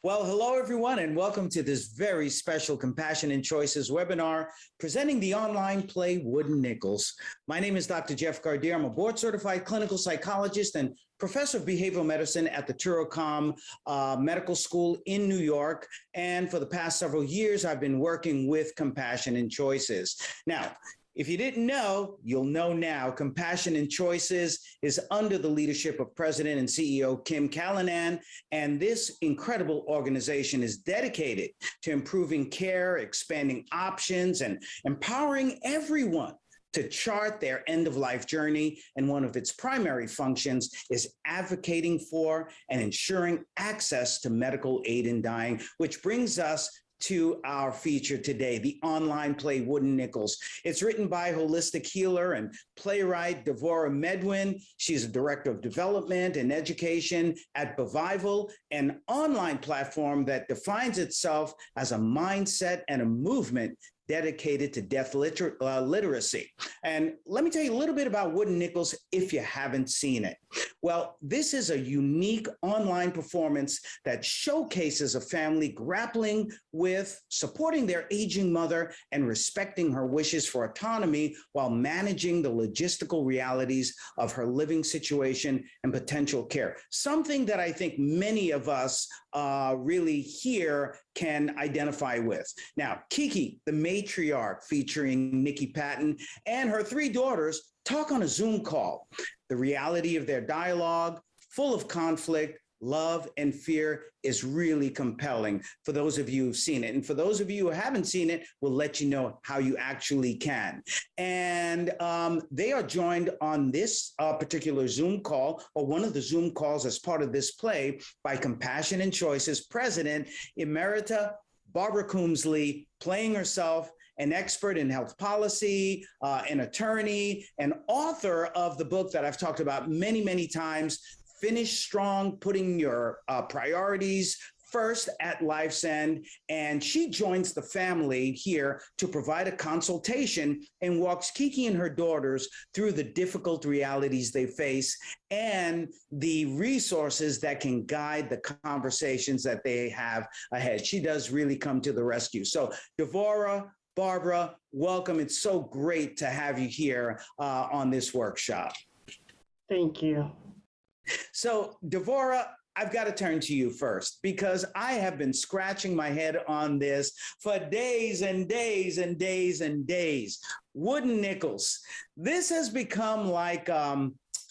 Well, hello, everyone, and welcome to this very special Compassion and Choices webinar presenting the online play Wooden Nickels. My name is Dr. Jeff Gardier. I'm a board-certified clinical psychologist and professor of behavioral medicine at the Turocom Medical School in New York. And for the past several years, I've been working with Compassion and Choices. Now, if you didn't know, you'll know now. Compassion and Choices is under the leadership of President and CEO Kim Callanan, and this incredible organization is dedicated to improving care, expanding options, and empowering everyone to chart their end-of-life journey. And one of its primary functions is advocating for and ensuring access to medical aid in dying, which brings us to our feature today, the online play Wooden Nickels. It's written by holistic healer and playwright Devorah Medwin. She's a director of development and education at Revival, an online platform that defines itself as a mindset and a movement dedicated to death literacy. And let me tell you a little bit about Wooden Nickels if you haven't seen it. Well, this is a unique online performance that showcases a family grappling with supporting their aging mother and respecting her wishes for autonomy while managing the logistical realities of her living situation and potential care. Something that I think many of us really here can identify with. Now, Kiki the Matriarch, featuring Nikki Patton, and her three daughters talk on a Zoom call. The reality of their dialogue, full of conflict, love, and fear, is really compelling for those of you who've seen it. And for those of you who haven't seen it, we'll let you know how you actually can. And they are joined on this particular Zoom call, or one of the Zoom calls as part of this play, by Compassion and Choices President Emeritus Barbara Coombs, playing herself, an expert in health policy, an attorney, an author of the book that I've talked about many, many times, Finish Strong, Putting Your Priorities First at Life's End. And she joins the family here to provide a consultation and walks Kiki and her daughters through the difficult realities they face and the resources that can guide the conversations that they have ahead. She does really come to the rescue. So Devorah, Barbara, welcome. It's so great to have you here on this workshop. Thank you. So, Devorah, I've got to turn to you first, because I have been scratching my head on this for days and days and days and days. Wooden Nickels. This has become like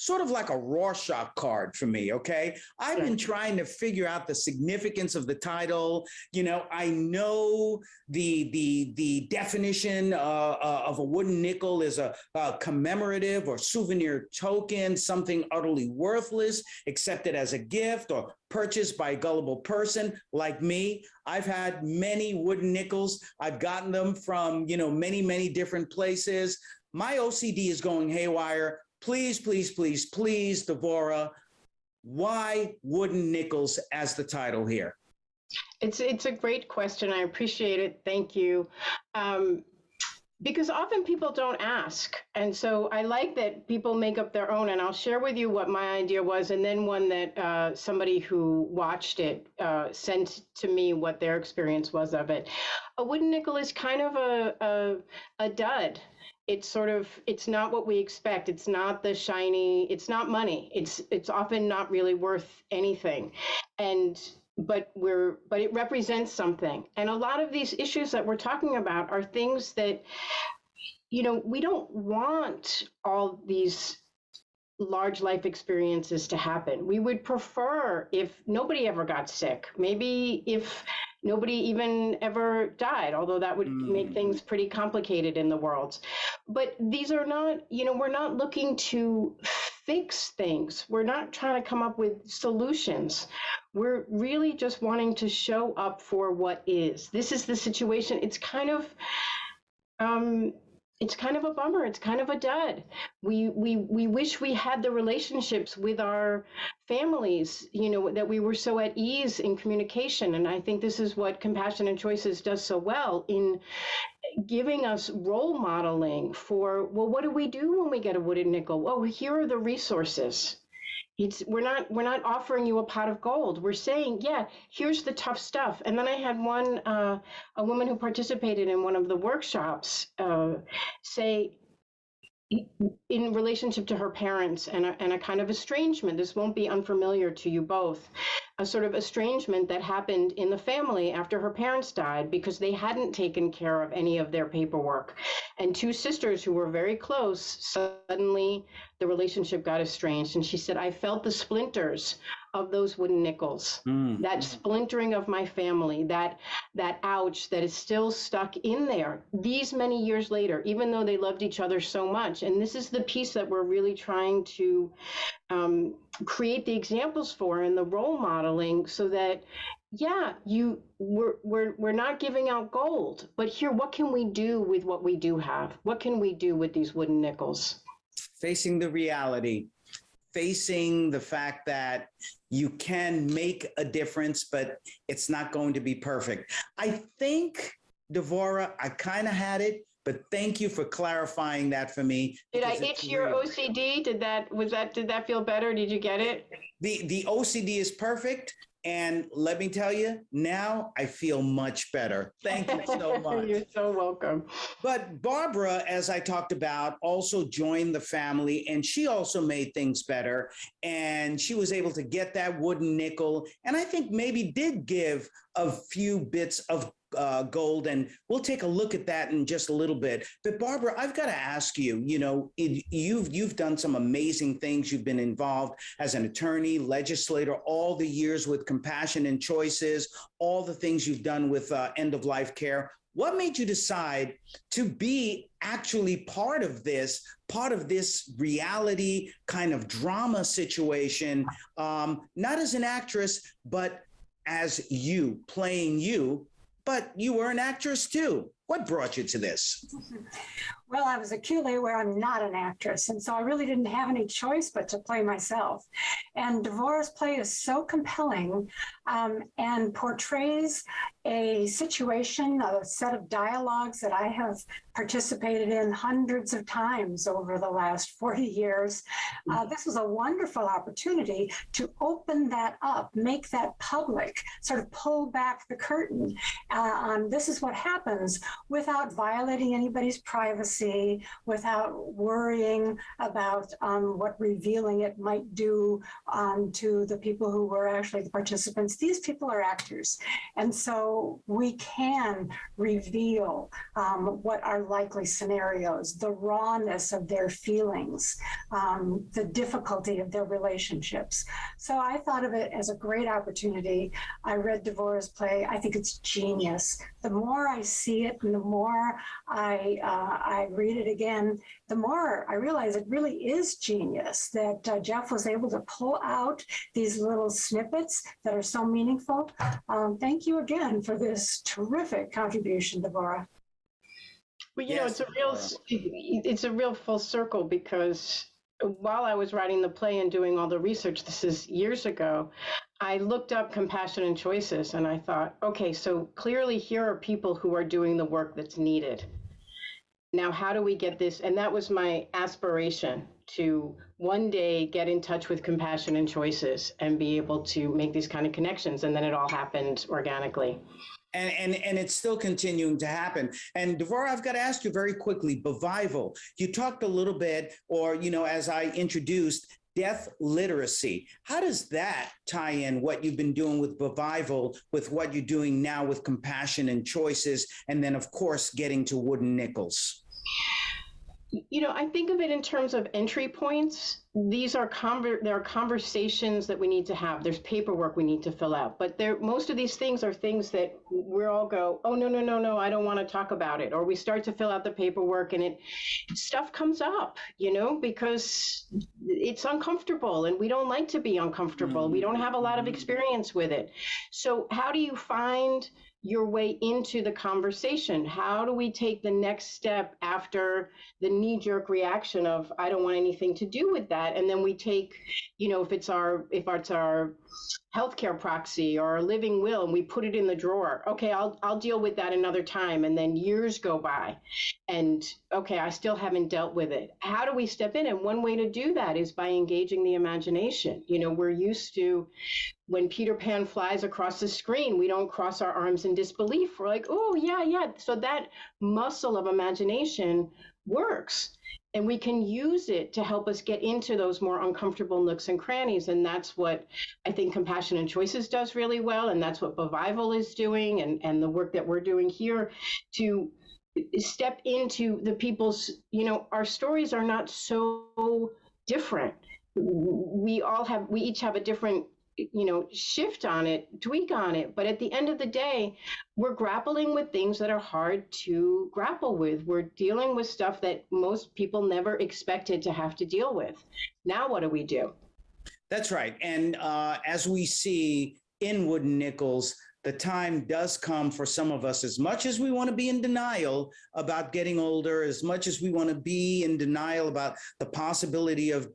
sort of like a Rorschach card for me, okay? I've been trying to figure out the significance of the title. You know, I know the definition of a wooden nickel is a commemorative or souvenir token, something utterly worthless, accepted as a gift or purchased by a gullible person like me. I've had many wooden nickels. I've gotten them from, many, many different places. My OCD is going haywire. Please, please, please, please, Devorah, why Wooden Nickels as the title here? It's a great question. I appreciate it. Thank you. Because often people don't ask. And so I like that people make up their own. And I'll share with you what my idea was, and then one that somebody who watched it sent to me what their experience was of it. A wooden nickel is kind of a dud. It's not what we expect. It's not the shiny, it's not money. It's often not really worth anything. But it represents something. And a lot of these issues that we're talking about are things that, we don't want all these large life experiences to happen. We would prefer if nobody ever got sick, maybe if nobody even ever died, although that would make things pretty complicated in the world. But these are not, we're not looking to fix things. We're not trying to come up with solutions. We're really just wanting to show up for what is. This is the situation. It's kind of a bummer. It's kind of a dud. We wish we had the relationships with our families, that we were so at ease in communication. And I think this is what Compassion and Choices does so well in giving us role modeling for, well, what do we do when we get a wooden nickel? Well, here are the resources. we're not offering you a pot of gold. We're saying, yeah, here's the tough stuff. And then I had a woman who participated in one of the workshops say, in relationship to her parents and a kind of estrangement, this won't be unfamiliar to you both, a sort of estrangement that happened in the family after her parents died because they hadn't taken care of any of their paperwork. And two sisters who were very close, suddenly the relationship got estranged. And she said, I felt the splinters of those wooden nickels, that splintering of my family, that ouch that is still stuck in there these many years later, even though they loved each other so much. And this is the piece that we're really trying to create the examples for and the role modeling, so that we're not giving out gold, but here, what can we do with what we do have? What can we do with these wooden nickels? Facing the reality, facing the fact that you can make a difference, but it's not going to be perfect. I think, Devorah, I kind of had it, but thank you for clarifying that for me. Did I itch your OCD? Did that feel better? Did you get it? The OCD is perfect. And let me tell you, now I feel much better. Thank you so much. You're so welcome. But Barbara, as I talked about, also joined the family, and she also made things better. And she was able to get that wooden nickel, and I think maybe did give a few bits of gold, and we'll take a look at that in just a little bit. But Barbara, I've got to ask you, you've done some amazing things. You've been involved as an attorney, legislator, all the years with Compassion and Choices, all the things you've done with end-of-life care. What made you decide to be actually part of this reality kind of drama situation, not as an actress, but as you, playing you, but you were an actress too. What brought you to this? Well, I was acutely aware I'm not an actress, and so I really didn't have any choice but to play myself. And Devorah's play is so compelling and portrays a situation, a set of dialogues that I have participated in hundreds of times over the last 40 years. This was a wonderful opportunity to open that up, make that public, sort of pull back the curtain on this is what happens without violating anybody's privacy, without worrying about what revealing it might do to the people who were actually the participants. These people are actors. And so we can reveal what are likely scenarios, the rawness of their feelings, the difficulty of their relationships. So I thought of it as a great opportunity. I read Devorah's play. I think it's genius. The more I see it and the more I read it again, the more I realize it really is genius that Jeff was able to pull out these little snippets that are so meaningful. Thank you again for this terrific contribution, Devorah. Well, it's a real full circle, because while I was writing the play and doing all the research, this is years ago, I looked up Compassion and Choices, and I thought, okay, so clearly here are people who are doing the work that's needed. Now, how do we get this? And that was my aspiration, to one day get in touch with Compassion and Choices and be able to make these kind of connections. And then it all happened organically. And it's still continuing to happen. And Devorah, I've got to ask you very quickly, Bovival, you talked a little bit, or, as I introduced, death literacy. How does that tie in what you've been doing with Bovival with what you're doing now with Compassion and Choices, and then, of course, getting to wooden nickels? I think of it in terms of entry points. These are there are conversations that we need to have. There's paperwork we need to fill out. But most of these things are things that we all go, oh, no, I don't want to talk about it. Or we start to fill out the paperwork and stuff comes up, because it's uncomfortable and we don't like to be uncomfortable. We don't have a lot of experience with it. So how do you find your way into the conversation. How do we take the next step after the knee-jerk reaction of, I don't want anything to do with that? And then we take, if it's our healthcare proxy or a living will, and we put it in the drawer. Okay, I'll deal with that another time. And then years go by and okay, I still haven't dealt with it. How do we step in? And one way to do that is by engaging the imagination. We're used to, when Peter Pan flies across the screen, we don't cross our arms in disbelief. We're like, oh, yeah. So that muscle of imagination works. And we can use it to help us get into those more uncomfortable nooks and crannies. And that's what I think Compassion and Choices does really well. And that's what Bovival is doing, and the work that we're doing here to step into the people's, our stories are not so different. We each have a different shift on it, tweak on it. But at the end of the day, we're grappling with things that are hard to grapple with. We're dealing with stuff that most people never expected to have to deal with. Now, what do we do? That's right. And as we see in Wooden Nickels, the time does come for some of us, as much as we want to be in denial about getting older, as much as we want to be in denial about the possibility of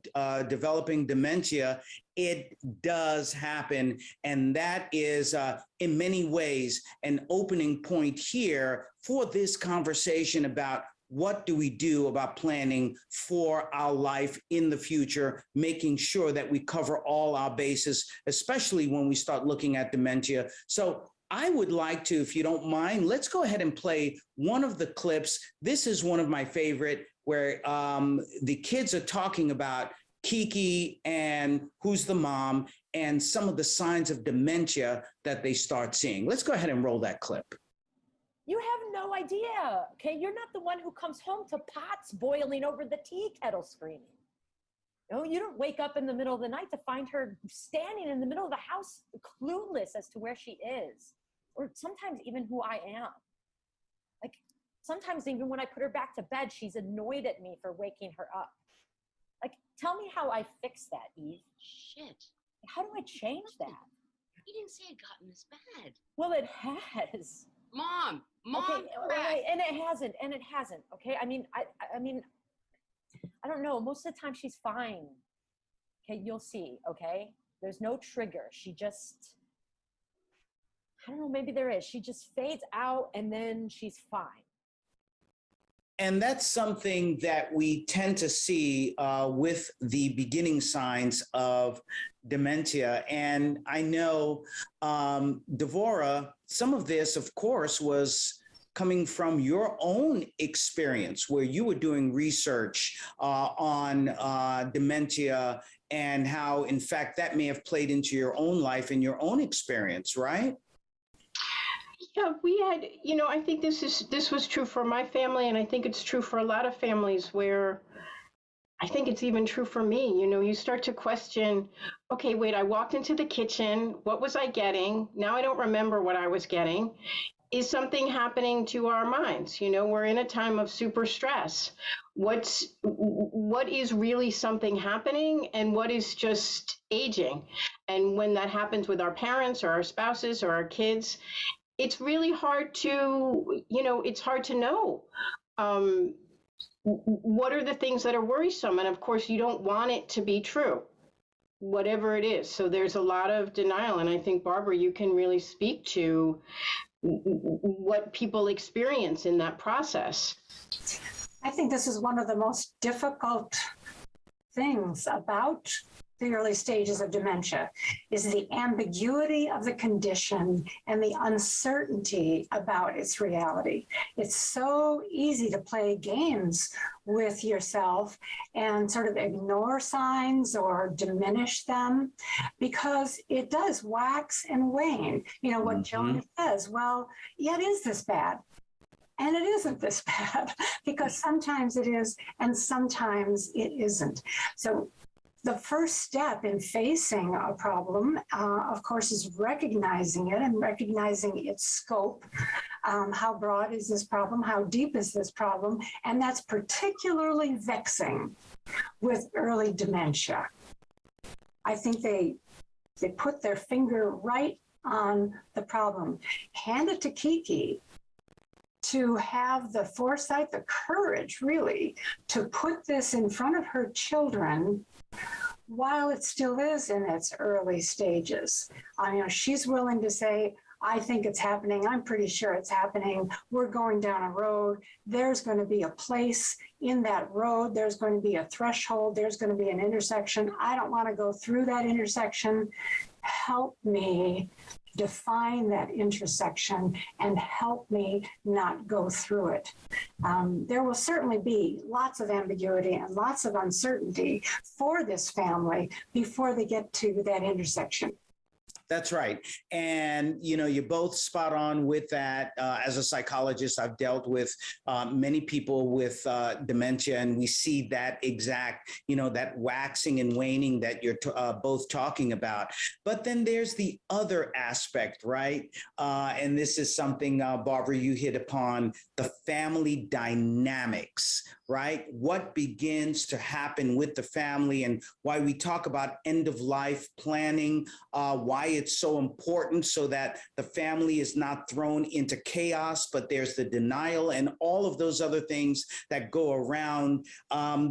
developing dementia, it does happen. And that is, in many ways, an opening point here for this conversation about what do we do about planning for our life in the future, making sure that we cover all our bases, especially when we start looking at dementia. So I would like to, if you don't mind, let's go ahead and play one of the clips. This is one of my favorite, where the kids are talking about Kiki and who's the mom and some of the signs of dementia that they start seeing. Let's go ahead and roll that clip. You have no idea, okay? You're not the one who comes home to pots boiling over the tea kettle screaming. No, you don't wake up in the middle of the night to find her standing in the middle of the house, clueless as to where she is, or sometimes even who I am. Like, sometimes even when I put her back to bed, she's annoyed at me for waking her up. Like, tell me how I fix that, Eve. Shit. How do I change that? You didn't say it gotten this bad. Well, it has. Mom, Okay, wait, and it hasn't. Okay, I mean, I don't know. Most of the time, she's fine. Okay, you'll see. Okay, there's no trigger. She just, I don't know. Maybe there is. She just fades out, and then she's fine. And that's something that we tend to see with the beginning signs of dementia. And I know, Devorah, some of this, of course, was coming from your own experience, where you were doing research on dementia and how, in fact, that may have played into your own life and your own experience, right? Yeah, we had, I think this was true for my family, and I think it's true for a lot of families, where I think it's even true for me. You start to question, okay, wait, I walked into the kitchen. What was I getting? Now I don't remember what I was getting. Is something happening to our minds? We're in a time of super stress. What is really something happening, and what is just aging? And when that happens with our parents or our spouses or our kids, it's really hard to, it's hard to know. What are the things that are worrisome? And of course, you don't want it to be true, whatever it is. So there's a lot of denial. And I think, Barbara, you can really speak to what people experience in that process. I think this is one of the most difficult things about the early stages of dementia, is the ambiguity of the condition and the uncertainty about its reality. It's so easy to play games with yourself and sort of ignore signs or diminish them, because it does wax and wane. What Joan says, well, yeah, it is this bad. And it isn't this bad, because sometimes it is and sometimes it isn't. So the first step in facing a problem, of course, is recognizing it and recognizing its scope. How broad is this problem? How deep is this problem? And that's particularly vexing with early dementia. I think they put their finger right on the problem. Hand it to Kiki to have the foresight, the courage, really, to put this in front of her children while it still is in its early stages. She's willing to say, I think it's happening. I'm pretty sure it's happening. We're going down a road. There's going to be a place in that road. There's going to be a threshold. There's going to be an intersection. I don't want to go through that intersection. Help me define that intersection and help me not go through it. There will certainly be lots of ambiguity and lots of uncertainty for this family before they get to that intersection. That's right. And, you're both spot on with that. As a psychologist, I've dealt with many people with dementia, and we see that exact, that waxing and waning that you're both talking about. But then there's the other aspect, right? And this is something, Barbara, you hit upon, the family dynamics, right? What begins to happen with the family, and why we talk about end of life planning, why it's so important, so that the family is not thrown into chaos, but there's the denial and all of those other things that go around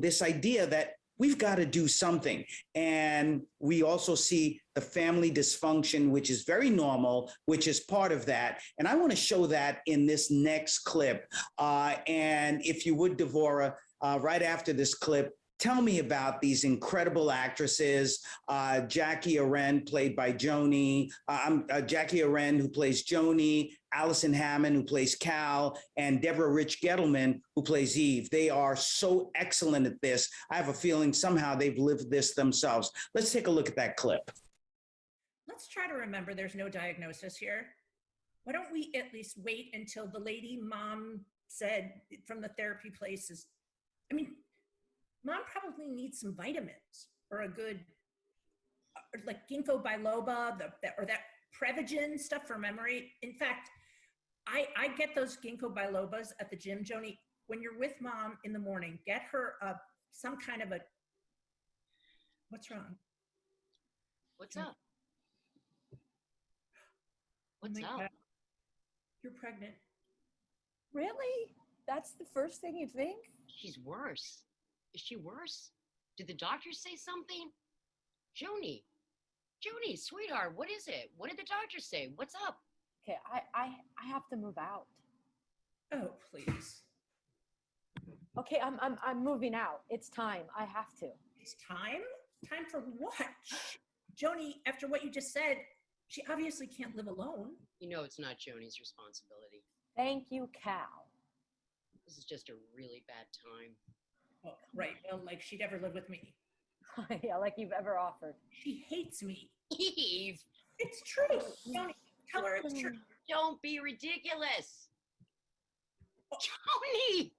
this idea that we've got to do something. And we also see the family dysfunction, which is very normal, which is part of that. And I want to show that in this next clip. And if you would, Devorah, right after this clip, tell me about these incredible actresses, Jackie Arend, played by Joni, Jackie Arend, who plays Joni, Allison Hammond, who plays Cal, and Deborah Rich Gettleman, who plays Eve. They are so excellent at this. I have a feeling somehow they've lived this themselves. Let's take a look at that clip. Let's try to remember there's no diagnosis here. Why don't we at least wait until the lady mom said from the therapy place is, Mom probably needs some vitamins or a good, like ginkgo biloba, or that Prevagen stuff for memory. In fact, I get those ginkgo bilobas at the gym, Joni. When you're with Mom in the morning, get her some kind of a, what's wrong? What's up? What's Oh up? God. You're pregnant. Really? That's the first thing you think? She's worse. Is she worse? Did the doctor say something? Joni, sweetheart, what is it? What did the doctor say? What's up? Okay, I have to move out. Oh, please. Okay, I'm moving out. It's time. I have to. It's time? Time for what? Joni, after what you just said, she obviously can't live alone. You know it's not Joni's responsibility. Thank you, Cal. This is just a really bad time. Oh, right. Well, like she'd ever live with me. Yeah, like you've ever offered. She hates me. Eve, It's true. Joni, tell her it's true. don't be ridiculous. Joni!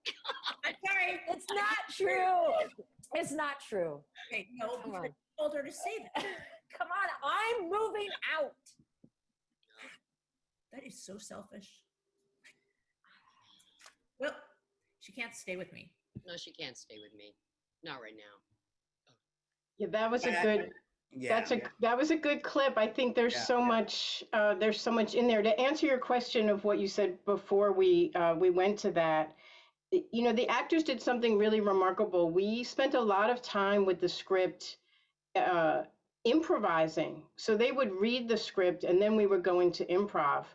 I'm sorry. It's not true. It's not true. Okay, no, Come because on. I told her to say that. Come on, I'm moving out. That is so selfish. Well, she can't stay with me. No, she can't stay with me. Not right now. Yeah, that was a good. Yeah. That was a good clip. I think there's so much in there. To answer your question of what you said before we went to that, the actors did something really remarkable. We spent a lot of time with the script improvising. So they would read the script and then we were going to improv.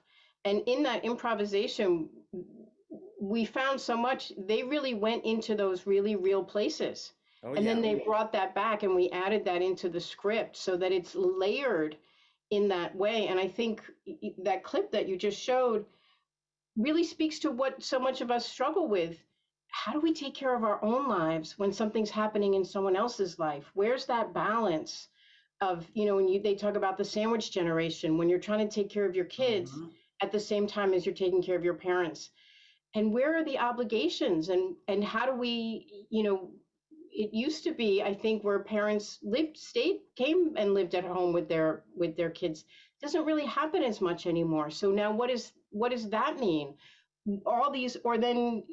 And in that improvisation, we found so much. They really went into those really real places. And then they brought that back and we added that into the script so that it's layered in that way. And I think that clip that you just showed really speaks to what so much of us struggle with. How do we take care of our own lives when something's happening in someone else's life? Where's that balance of, when they talk about the sandwich generation, when you're trying to take care of your kids at the same time as you're taking care of your parents? And where are the obligations and how do we, it used to be, I think, where parents came and lived at home with their kids. It doesn't really happen as much anymore. So now what does that mean? All these, or then,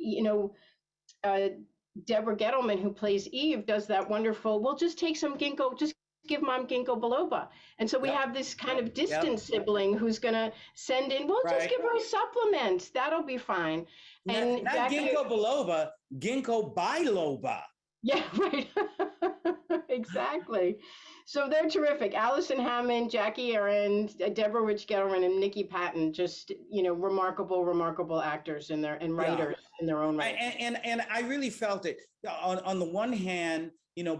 Deborah Gettleman, who plays Eve, does that wonderful, well, just take some ginkgo, just give mom ginkgo biloba. And so we Yep. have this kind of Yep. distant sibling who's going to send in, well, just Right. give her a supplement. That'll be fine. And Not Jackie, ginkgo biloba, ginkgo biloba. yeah, right. Exactly. So they're terrific. Allison Hammond, Jackie Aaron, Deborah Rich Gellerman, and Nikki Patton, just, remarkable actors and writers in their own right. And I really felt it. On the one hand,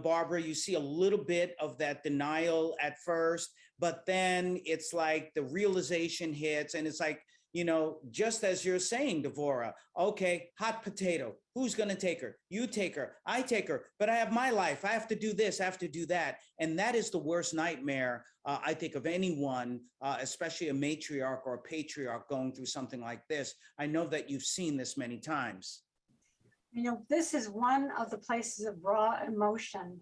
Barbara, you see a little bit of that denial at first, but then it's like the realization hits, and it's like, just as you're saying, Devorah, okay, hot potato, who's going to take her? You take her, I take her, but I have my life. I have to do this, I have to do that. And that is the worst nightmare, I think, of anyone, especially a matriarch or a patriarch going through something like this. I know that you've seen this many times. This is one of the places of raw emotion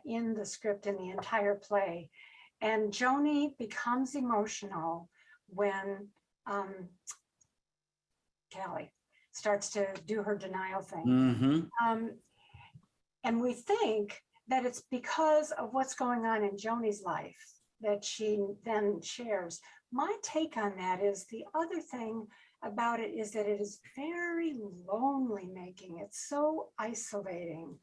in the script, in the entire play. And Joni becomes emotional when Callie starts to do her denial thing. Mm-hmm. And we think that it's because of what's going on in Joni's life that she then shares. My take on that is, the other thing about it is that it is very lonely making. It's so isolating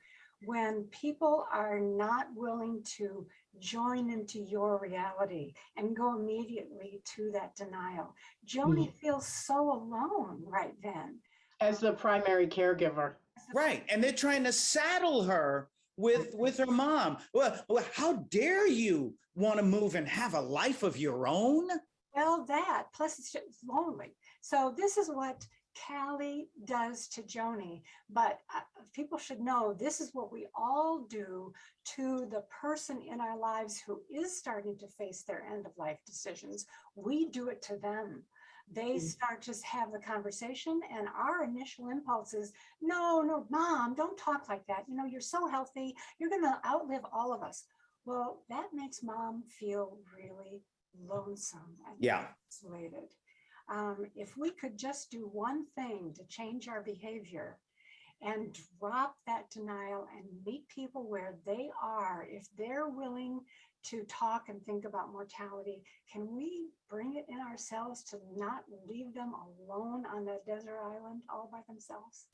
when people are not willing to join into your reality and go immediately to that denial. Joni feels so alone right then. As the primary caregiver. Right. And they're trying to saddle her with her mom. Well, how dare you want to move and have a life of your own? Well, that, plus it's just lonely. So this is what Callie does to Joni, but people should know this is what we all do to the person in our lives who is starting to face their end of life decisions. We do it to them. They start to have the conversation, and our initial impulse is, no, mom, don't talk like that. You're so healthy. You're going to outlive all of us. Well, that makes mom feel really lonesome and isolated. If we could just do one thing to change our behavior and drop that denial and meet people where they are, if they're willing to talk and think about mortality, can we bring it in ourselves to not leave them alone on that desert island all by themselves?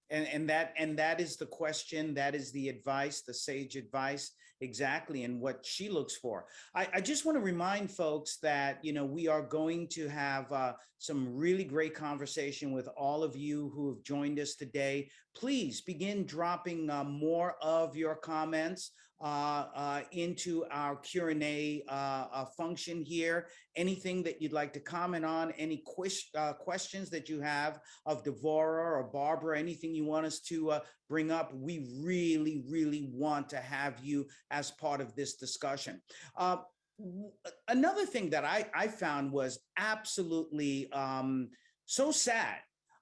And that is the question, that is the advice, the sage advice, exactly, and what she looks for. I just want to remind folks that, we are going to have some really great conversation with all of you who have joined us today. Please begin dropping more of your comments into our Q&A function here. Anything that you'd like to comment on, any questions that you have of Devorah or Barbara, anything you want us to bring up, we really, really want to have you as part of this discussion. Another thing that I found was absolutely so sad,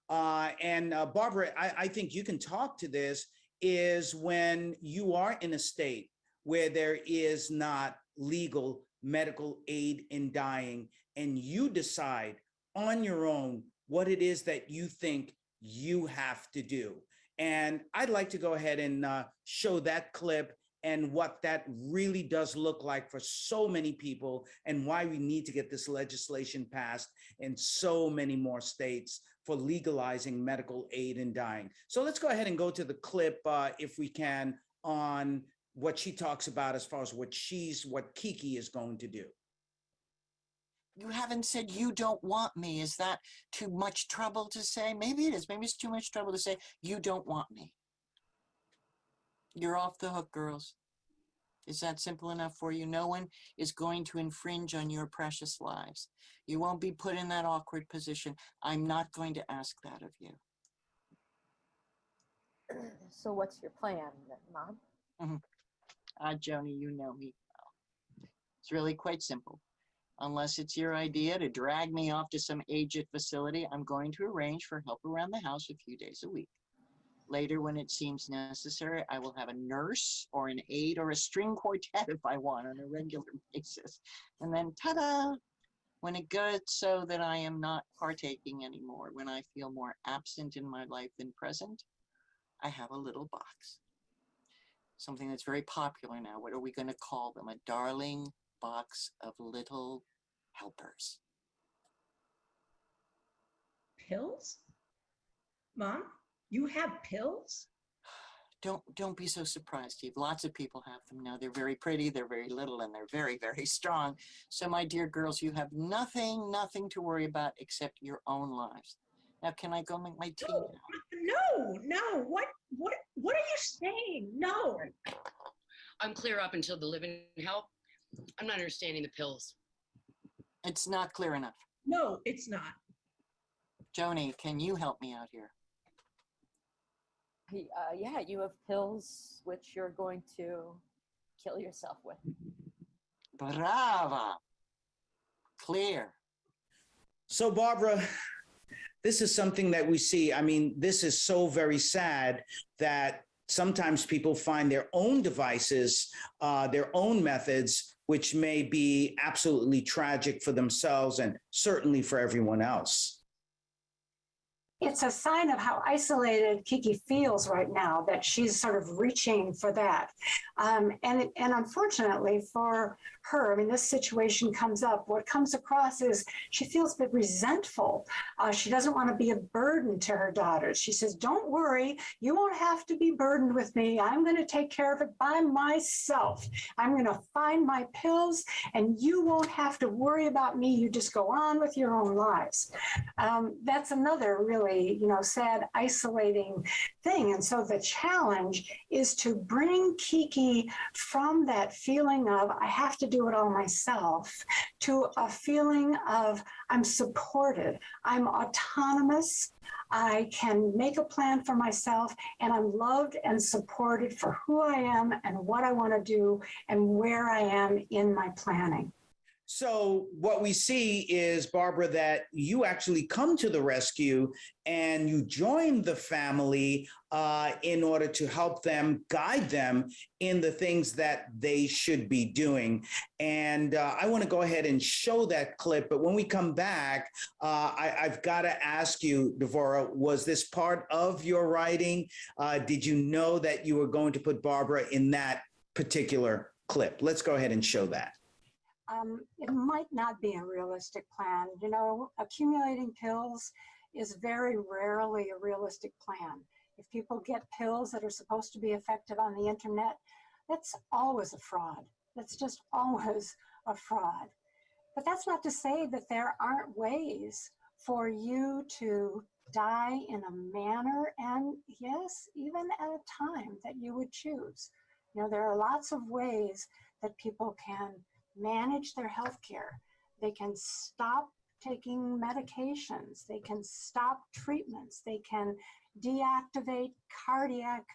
and Barbara, I think you can talk to this, is when you are in a state where there is not legal medical aid in dying, and you decide on your own what it is that you think you have to do. And I'd like to go ahead and show that clip and what that really does look like for so many people, and why we need to get this legislation passed in so many more states for legalizing medical aid in dying. So let's go ahead and go to the clip, if we can, on what she talks about as far as what Kiki is going to do. You haven't said you don't want me. Is that too much trouble to say? Maybe it is. Maybe it's too much trouble to say you don't want me. You're off the hook, girls. Is that simple enough for you? No one is going to infringe on your precious lives. You won't be put in that awkward position. I'm not going to ask that of you. So what's your plan, Mom? Joni, you know me well. It's really quite simple. Unless it's your idea to drag me off to some aged facility, I'm going to arrange for help around the house a few days a week. Later, when it seems necessary, I will have a nurse or an aide or a string quartet if I want on a regular basis. And then, ta-da! When it gets so that I am not partaking anymore, when I feel more absent in my life than present, I have a little box. Something that's very popular now. What are we going to call them? A darling box of little helpers. Pills? Mom, you have pills? Don't be so surprised, Steve. Lots of people have them now. They're very pretty, they're very little, and they're very, very strong. So, my dear girls, you have nothing to worry about except your own lives. Now, can I go make my tea now? No. What are you saying? No. I'm clear up until the living help. I'm not understanding the pills. It's not clear enough. No, it's not. Joni, can you help me out here? Yeah, you have pills which you're going to kill yourself with. Brava. Clear. So, Barbara, this is something that we see. I mean, this is so very sad that sometimes people find their own devices, their own methods, which may be absolutely tragic for themselves and certainly for everyone else. It's a sign of how isolated Kiki feels right now, that she's sort of reaching for that. And unfortunately for her, I mean, this situation comes up. What comes across is she feels a bit resentful. She doesn't want to be a burden to her daughters. She says, don't worry, you won't have to be burdened with me. I'm going to take care of it by myself. I'm going to find my pills and you won't have to worry about me. You just go on with your own lives. That's another really, sad, isolating thing. And so the challenge is to bring Kiki from that feeling of, I have to do it all myself, to a feeling of, I'm supported, I'm autonomous, I can make a plan for myself, and I'm loved and supported for who I am and what I want to do and where I am in my planning. So what we see is, Barbara, that you actually come to the rescue and you join the family in order to help them, guide them in the things that they should be doing. And I want to go ahead and show that clip. But when we come back, I've got to ask you, Devorah, was this part of your writing? Did you know that you were going to put Barbara in that particular clip? Let's go ahead and show that. It might not be a realistic plan. Accumulating pills is very rarely a realistic plan. If people get pills that are supposed to be effective on the internet, that's always a fraud. That's just always a fraud. But that's not to say that there aren't ways for you to die in a manner and, yes, even at a time that you would choose. There are lots of ways that people can manage their health care. They can stop taking medications. They can stop treatments. They can deactivate cardiac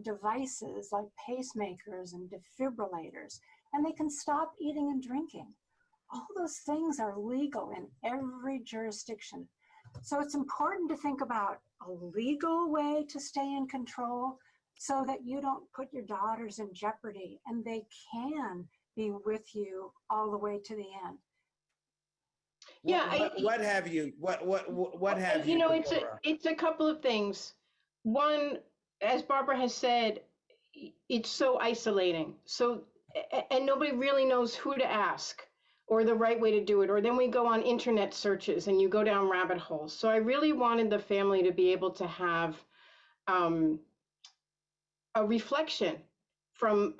devices like pacemakers and defibrillators. And they can stop eating and drinking. All those things are legal in every jurisdiction. So it's important to think about a legal way to stay in control so that you don't put your daughters in jeopardy and they can be with you all the way to the end. Yeah, What have you? What have you? It's a couple of things. One, as Barbara has said, it's so isolating. So, and nobody really knows who to ask or the right way to do it. Or then we go on internet searches and you go down rabbit holes. So I really wanted the family to be able to have a reflection from,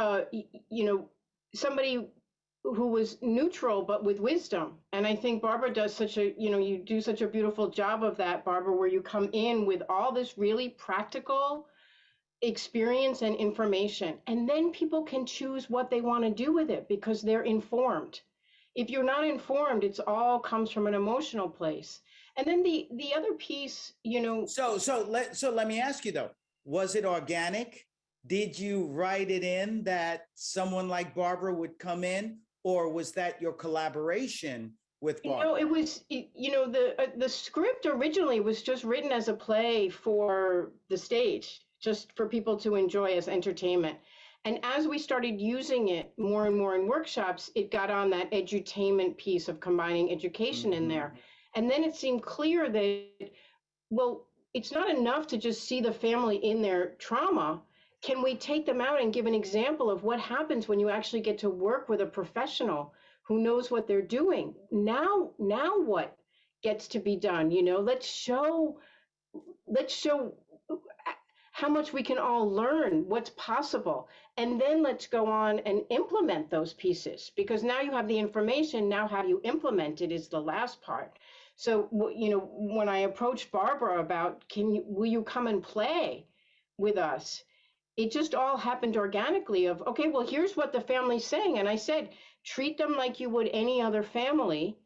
somebody who was neutral but with wisdom. And I think Barbara does you do such a beautiful job of that, Barbara, where you come in with all this really practical experience and information, and then people can choose what they want to do with it because they're informed. If you're not informed, it's all comes from an emotional place. And then the other piece, So let me ask you though, was it organic? Did you write it in that someone like Barbara would come in, or was that your collaboration with Barbara? It was, the script originally was just written as a play for the stage, just for people to enjoy as entertainment. And as we started using it more and more in workshops, it got on that edutainment piece of combining education in there. And then it seemed clear that, well, it's not enough to just see the family in their trauma. can we take them out and give an example of what happens when you actually get to work with a professional who knows what they're doing? Now what gets to be done? Let's show how much we can all learn, what's possible. And then let's go on and implement those pieces, because now you have the information. Now how do you implement it is the last part. So, when I approached Barbara about, will you come and play with us? It just all happened organically of, okay, well, here's what the family's saying. And I said, treat them like you would any other family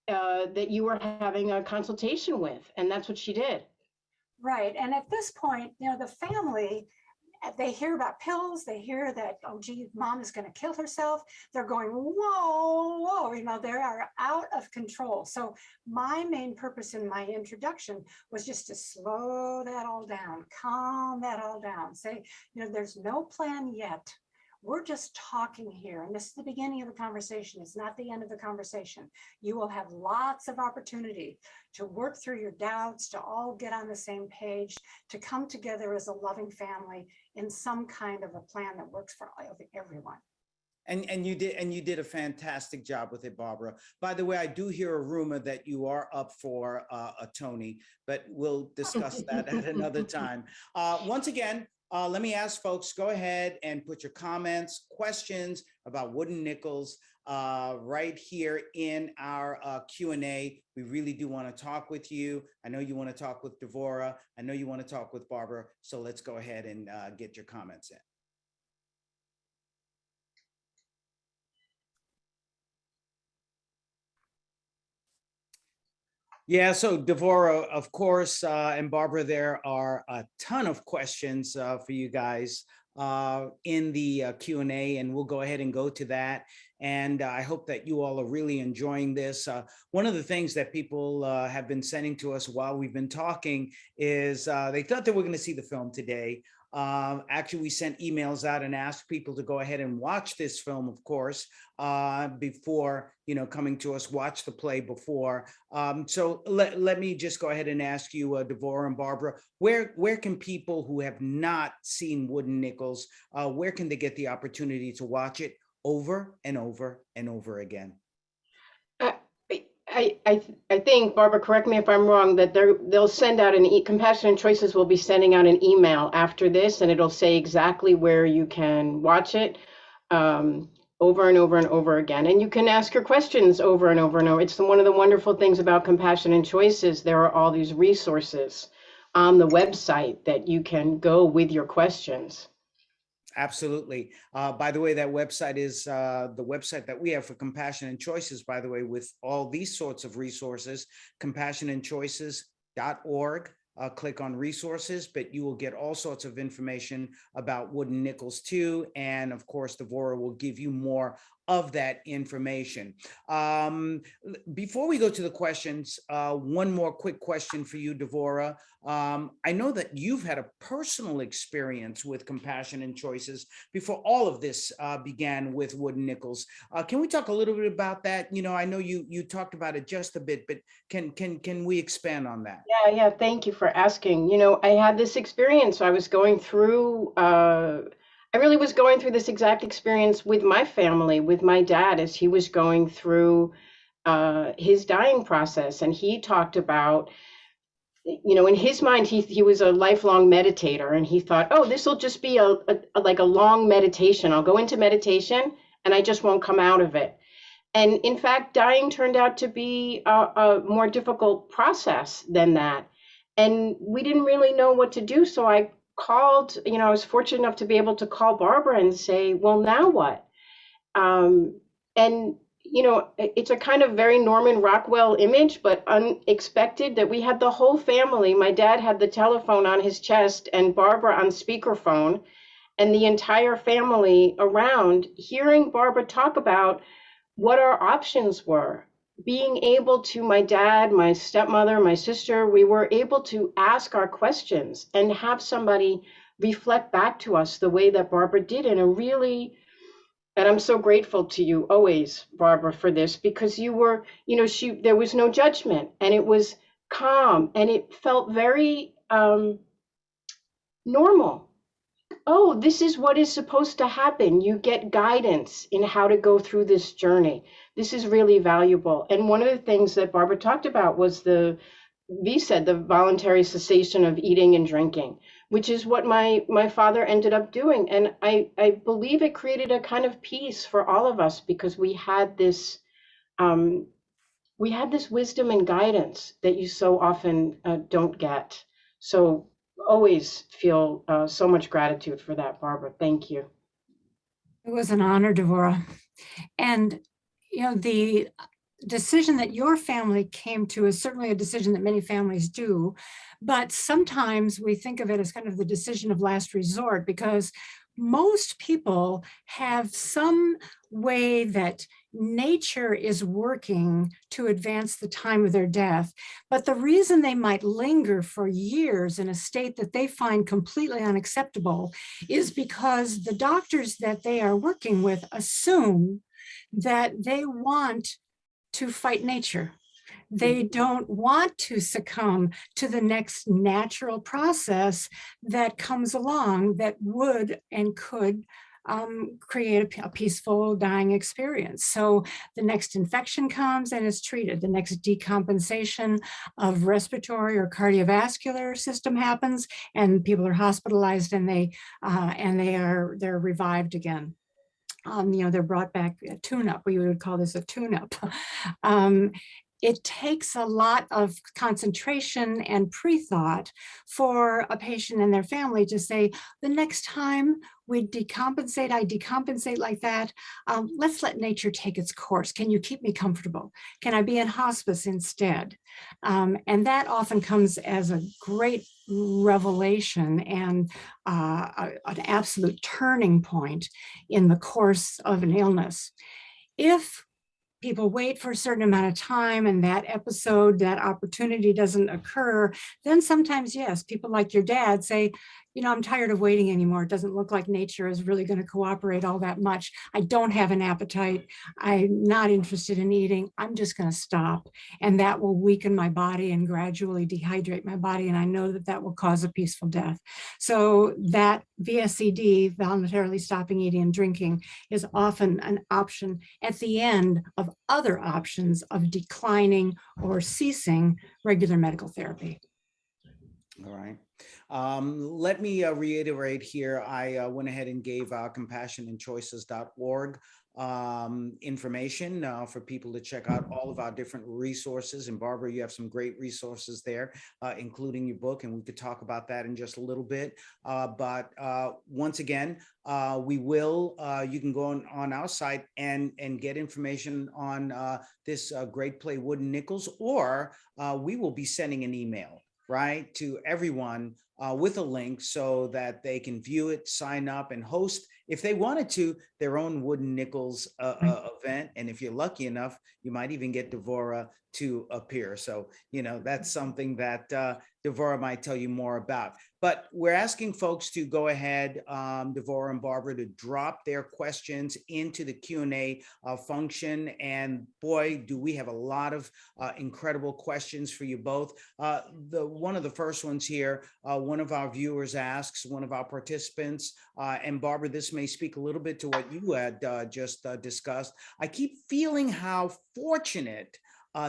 that you were having a consultation with. And that's what she did. Right. And at this point, the family, they hear about pills, they hear that, oh, gee, mom is going to kill herself. They're going, whoa, whoa, they are out of control. So my main purpose in my introduction was just to slow that all down, calm that all down, say, there's no plan yet. We're just talking here. And this is the beginning of the conversation. It's not the end of the conversation. You will have lots of opportunity to work through your doubts, to all get on the same page, to come together as a loving family in some kind of a plan that works for everyone. And you did a fantastic job with it, Barbara. By the way, I do hear a rumor that you are up for a Tony, but we'll discuss that at another time. Once again, let me ask folks, go ahead and put your comments, questions about wooden nickels right here in our Q&A. We really do want to talk with you. I know you want to talk with Devorah. I know you want to talk with Barbara. So let's go ahead and get your comments in. Yeah, so Devorah, of course, and Barbara, there are a ton of questions for you guys in the Q&A, and we'll go ahead and go to that. And I hope that you all are really enjoying this. One of the things that people have been sending to us while we've been talking is they thought they were going to see the film today. Actually, we sent emails out and asked people to go ahead and watch this film, of course, before, coming to us, watch the play before. So let me just go ahead and ask you, Devorah and Barbara, where can people who have not seen Wooden Nickels, where can they get the opportunity to watch it over and over and over again? I think, Barbara, correct me if I'm wrong, that they'll send out Compassionate Choices will be sending out an email after this, and it'll say exactly where you can watch it over and over and over again. And you can ask your questions over and over and over. It's one of the wonderful things about Compassionate Choices. There are all these resources on the website that you can go with your questions. Absolutely. By the way, that website is the website that we have for Compassionate Choices, by the way, with all these sorts of resources, compassionatechoices.org. Click on resources, but you will get all sorts of information about Wooden Nickels too. And of course, Devorah will give you more of that information. Before we go to the questions, one more quick question for you, Devorah. I know that you've had a personal experience with Compassionate Choices before all of this began with Wooden Nickels. Can we talk a little bit about that? I know you talked about it just a bit, but can we expand on that? Yeah. Thank you for asking. I had this experience. I was going through, I really was going through this exact experience with my family, with my dad, as he was going through his dying process. And he talked about, in his mind, he was a lifelong meditator, and he thought, oh, this will just be like a long meditation. I'll go into meditation and I just won't come out of it. And in fact, dying turned out to be a more difficult process than that. And we didn't really know what to do. So I called, I was fortunate enough to be able to call Barbara and say, well, now what? And it's a kind of very Norman Rockwell image, but unexpected, that we had the whole family. My dad had the telephone on his chest and Barbara on speakerphone, and the entire family around, hearing Barbara talk about what our options were. Being able to, my dad, my stepmother, my sister, we were able to ask our questions and have somebody reflect back to us the way that Barbara did in a really, and I'm so grateful to you always, Barbara, for this, because you were, there was no judgment, and it was calm, and it felt very normal. oh, this is what is supposed to happen. You get guidance in how to go through this journey. This is really valuable. And one of the things that Barbara talked about was V said, the voluntary cessation of eating and drinking, which is what my father ended up doing. And I believe it created a kind of peace for all of us because we had this wisdom and guidance that you so often don't get. So always feel so much gratitude for that, Barbara. Thank you. It was an honor, Devorah. And, the decision that your family came to is certainly a decision that many families do. But sometimes we think of it as kind of the decision of last resort, because most people have some way that nature is working to advance the time of their death. But the reason they might linger for years in a state that they find completely unacceptable is because the doctors that they are working with assume that they want to fight nature. They don't want to succumb to the next natural process that comes along that would and could create a peaceful dying experience. So the next infection comes and is treated. The next decompensation of respiratory or cardiovascular system happens, and people are hospitalized, and they're revived again. They're brought back a tune-up. We would call this a tune-up. It takes a lot of concentration and pre-thought for a patient and their family to say, the next time I decompensate like that, let's let nature take its course. Can you keep me comfortable? Can I be in hospice instead? And that often comes as a great revelation and an absolute turning point in the course of an illness. If people wait for a certain amount of time and that opportunity doesn't occur, then sometimes, yes, people like your dad say, I'm tired of waiting anymore. It doesn't look like nature is really going to cooperate all that much. I don't have an appetite. I'm not interested in eating. I'm just going to stop. And that will weaken my body and gradually dehydrate my body. And I know that will cause a peaceful death. So that VSCD, voluntarily stopping eating and drinking, is often an option at the end of other options of declining or ceasing regular medical therapy. All right. Let me reiterate here. I went ahead and gave compassionandchoices.org information for people to check out all of our different resources. And Barbara, you have some great resources there, including your book, and we could talk about that in just a little bit. But once again, you can go on our site and get information on this great play, Wooden Nickels, or we will be sending an email, right, to everyone with a link so that they can view it, sign up, and host, if they wanted to, their own Wooden Nickels event. And if you're lucky enough, you might even get Devorah to appear. So, that's something that Devorah might tell you more about. But we're asking folks to go ahead, Devorah and Barbara, to drop their questions into the Q&A function. And boy, do we have a lot of incredible questions for you both. One of the first ones here, one of our viewers asks, one of our participants, and Barbara, this may speak a little bit to what you had just discussed. I keep feeling how fortunate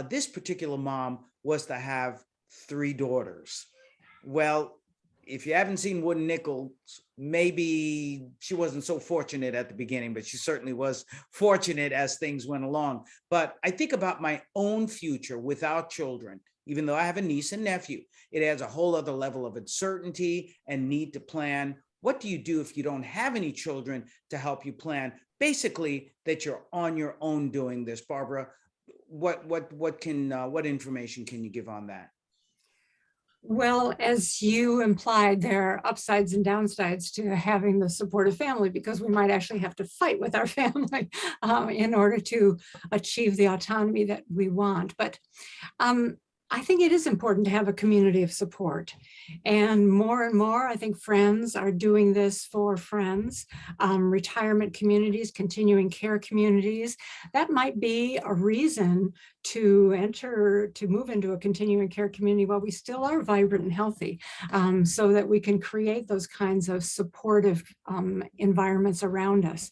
this particular mom was to have 3 daughters. Well, if you haven't seen Wooden Nickels, maybe she wasn't so fortunate at the beginning, but she certainly was fortunate as things went along. But I think about my own future without children. Even though I have a niece and nephew, it adds a whole other level of uncertainty and need to plan. What do you do if you don't have any children to help you plan? Basically, that you're on your own doing this. Barbara, what information can you give on that? Well, as you implied, there are upsides and downsides to having the supportive family, because we might actually have to fight with our family in order to achieve the autonomy that we want. But I think it is important to have a community of support. And more, I think friends are doing this for friends, retirement communities, continuing care communities. That might be a reason to move into a continuing care community while we still are vibrant and healthy, so that we can create those kinds of supportive environments around us.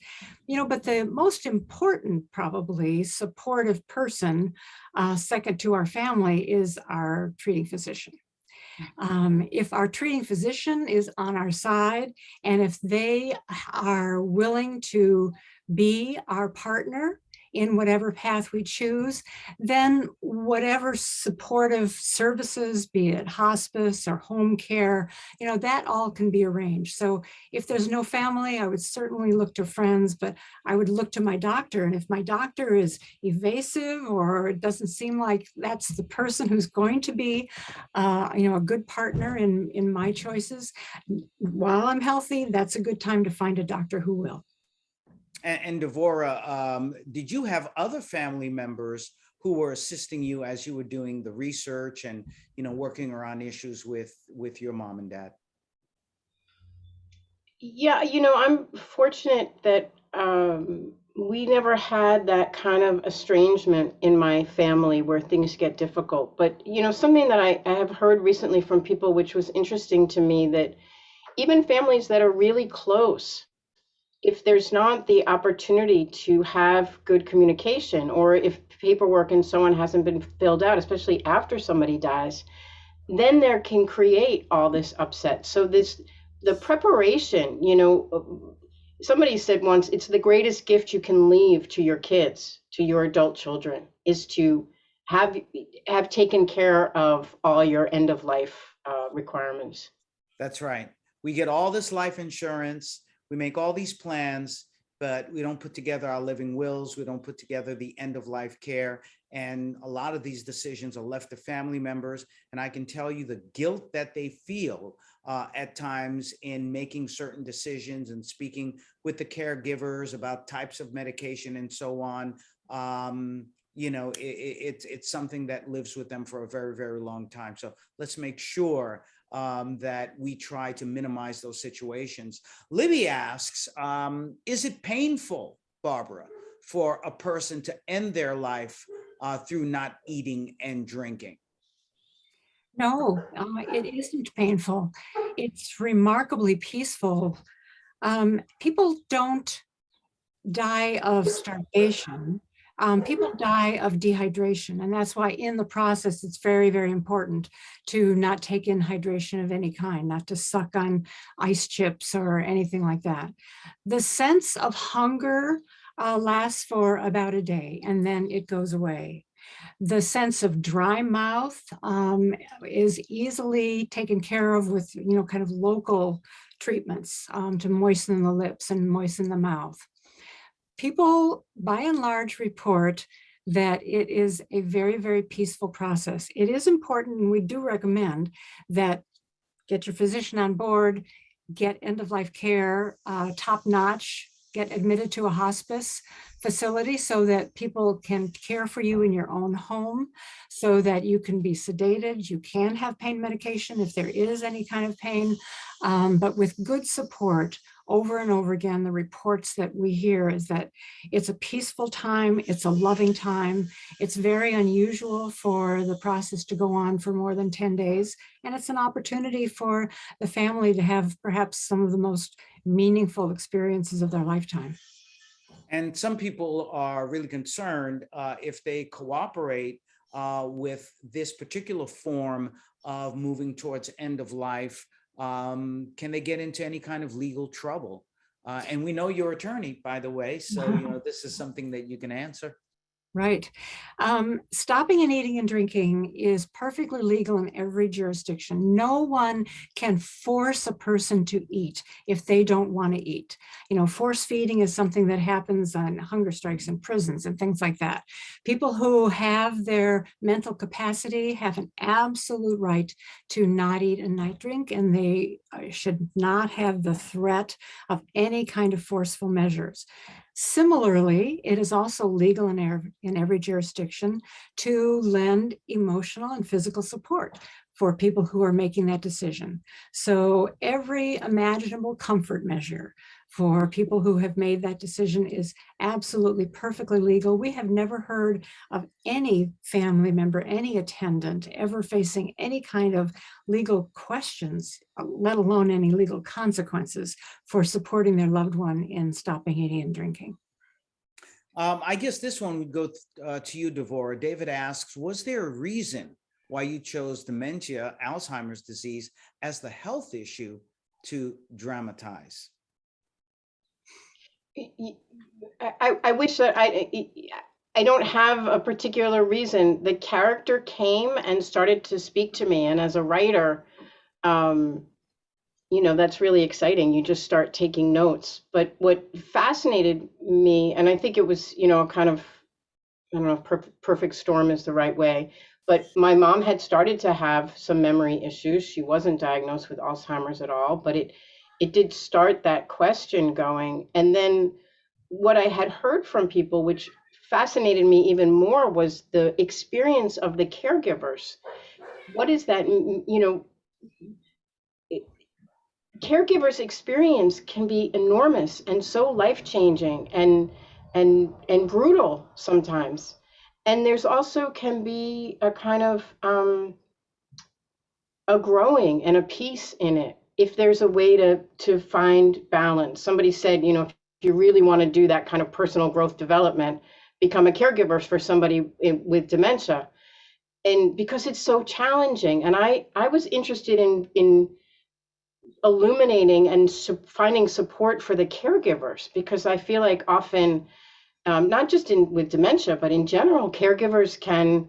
But the most important, probably, supportive person, second to our family, is our treating physician. If our treating physician is on our side, and if they are willing to be our partner in whatever path we choose, then whatever supportive services, be it hospice or home care, that all can be arranged. So if there's no family, I would certainly look to friends, but I would look to my doctor. And if my doctor is evasive, or it doesn't seem like that's the person who's going to be, a good partner in my choices while I'm healthy, that's a good time to find a doctor who will. And Devorah, did you have other family members who were assisting you as you were doing the research and, working around issues with your mom and dad? Yeah, I'm fortunate that we never had that kind of estrangement in my family where things get difficult. But, something that I have heard recently from people, which was interesting to me, that even families that are really close, if there's not the opportunity to have good communication, or if paperwork and so on hasn't been filled out, especially after somebody dies, then there can create all this upset. So the preparation, somebody said once, it's the greatest gift you can leave to your kids, to your adult children, is to have taken care of all your end of life requirements. That's right. We get all this life insurance, we make all these plans, but we don't put together our living wills. We don't put together the end of life care. And a lot of these decisions are left to family members. And I can tell you the guilt that they feel at times in making certain decisions and speaking with the caregivers about types of medication and so on. It's something that lives with them for a very, very long time. So let's make sure that we try to minimize those situations. Libby asks, is it painful, Barbara, for a person to end their life through not eating and drinking? No, it isn't painful. It's remarkably peaceful. People don't die of starvation. People die of dehydration. And that's why in the process, it's very, very important to not take in hydration of any kind, not to suck on ice chips or anything like that. The sense of hunger lasts for about a day, and then it goes away. The sense of dry mouth is easily taken care of with, kind of local treatments to moisten the lips and moisten the mouth. People, by and large, report that it is a very, very peaceful process. It is important, and we do recommend that get your physician on board, get end-of-life care top-notch, get admitted to a hospice facility so that people can care for you in your own home, so that you can be sedated, you can have pain medication if there is any kind of pain, but with good support. Over and over again, the reports that we hear is that it's a peaceful time, it's a loving time, it's very unusual for the process to go on for more than 10 days, and it's an opportunity for the family to have perhaps some of the most meaningful experiences of their lifetime. And some people are really concerned if they cooperate with this particular form of moving towards end of life. Can they get into any kind of legal trouble? And we know your attorney, by the way, so this is something that you can answer. Right. Stopping and eating and drinking is perfectly legal in every jurisdiction. No one can force a person to eat if they don't want to eat. Force feeding is something that happens on hunger strikes in prisons and things like that. People who have their mental capacity have an absolute right to not eat and not drink, and they should not have the threat of any kind of forceful measures. Similarly, it is also legal in every jurisdiction to lend emotional and physical support for people who are making that decision. So every imaginable comfort measure for people who have made that decision is absolutely perfectly legal. We have never heard of any family member, any attendant ever facing any kind of legal questions, let alone any legal consequences for supporting their loved one in stopping eating and drinking. I guess this one would go to you, Devorah. David asks, was there a reason why you chose dementia, Alzheimer's disease, as the health issue to dramatize? I wish that I don't have a particular reason. The character came and started to speak to me, and as a writer, you know, that's really exciting. You just start taking notes. But what fascinated me, and I think it was, you know, kind of, I don't know if perfect storm is the right way, but my mom had started to have some memory issues. She wasn't diagnosed with Alzheimer's at all, but it did start that question going. And then what I had heard from people, which fascinated me even more, was the experience of the caregivers. What is that? You know, caregivers' experience can be enormous and so life-changing and brutal sometimes. And there's also can be a kind of a growing and a peace in it if there's a way to find balance. Somebody said, you know, if you really want to do that kind of personal growth development, become a caregiver for somebody with dementia. And because it's so challenging. And I was interested in illuminating and finding support for the caregivers, because I feel like often, not just with dementia, but in general, caregivers can,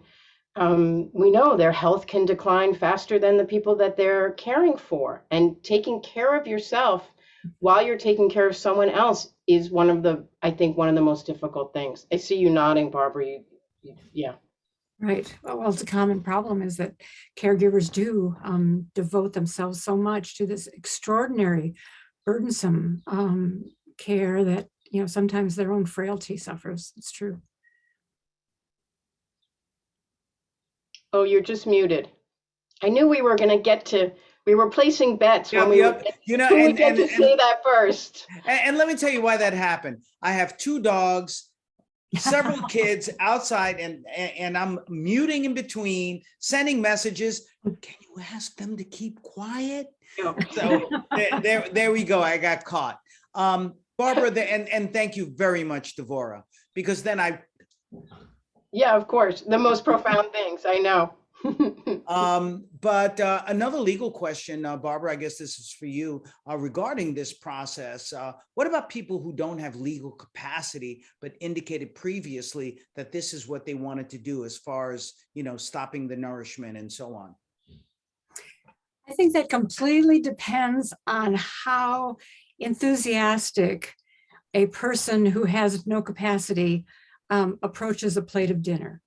we know their health can decline faster than the people that they're caring for. And taking care of yourself while you're taking care of someone else is I think one of the most difficult things. I see you nodding, Barbara. Yeah. Right. Well, it's a common problem is that caregivers do devote themselves so much to this extraordinary, burdensome care that, you know, sometimes their own frailty suffers. It's true. Oh, you're just muted. I knew we were going to get to, we were placing bets when we would get, you know, who would get to say that first. And let me tell you why that happened. I have 2 dogs, several kids outside, and I'm muting in between, sending messages. Can you ask them to keep quiet? Yeah. So there we go. I got caught. Barbara, and thank you very much, Devorah, because then yeah, of course, the most profound things, I know. But another legal question, Barbara, I guess this is for you, regarding this process. What about people who don't have legal capacity, but indicated previously that this is what they wanted to do as far as, you know, stopping the nourishment and so on? I think that completely depends on how enthusiastic a person who has no capacity approaches a plate of dinner.